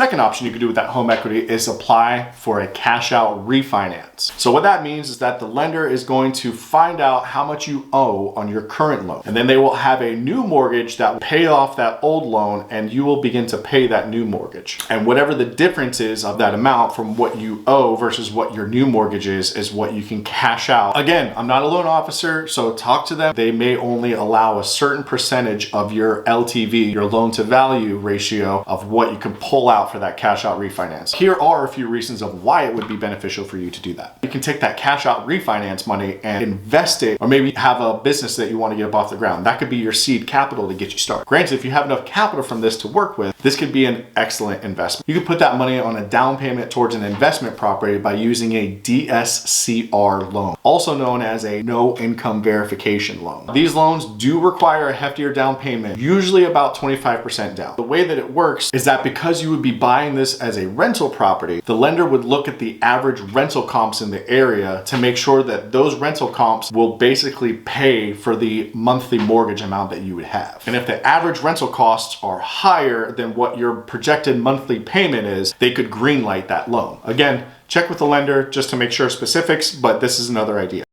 Second option you can do with that home equity is apply for a cash out refinance. So what that means is that the lender is going to find out how much you owe on your current loan. And then they will have a new mortgage that will pay off that old loan, and you will begin to pay that new mortgage. And whatever the difference is of that amount from what you owe versus what your new mortgage is what you can cash out. Again, I'm not a loan officer, so talk to them. They may only allow a certain percentage of your LTV, your loan to value ratio, of what you can pull out for that cash out refinance. Here are a few reasons of why it would be beneficial for you to do that. You can take that cash out refinance money and invest it, or maybe have a business that you want to get up off the ground. That could be your seed capital to get you started. Granted, if you have enough capital from this to work with, this could be an excellent investment. You could put that money on a down payment towards an investment property by using a DSCR loan, also known as a no income verification loan. These loans do require a heftier down payment, usually about 25% down. The way that it works is that because you would be buying this as a rental property, the lender would look at the average rental comps in the area to make sure that those rental comps will basically pay for the monthly mortgage amount that you would have. And if the average rental costs are higher than what your projected monthly payment is, they could greenlight that loan. Again, check with the lender just to make sure specifics, but this is another idea.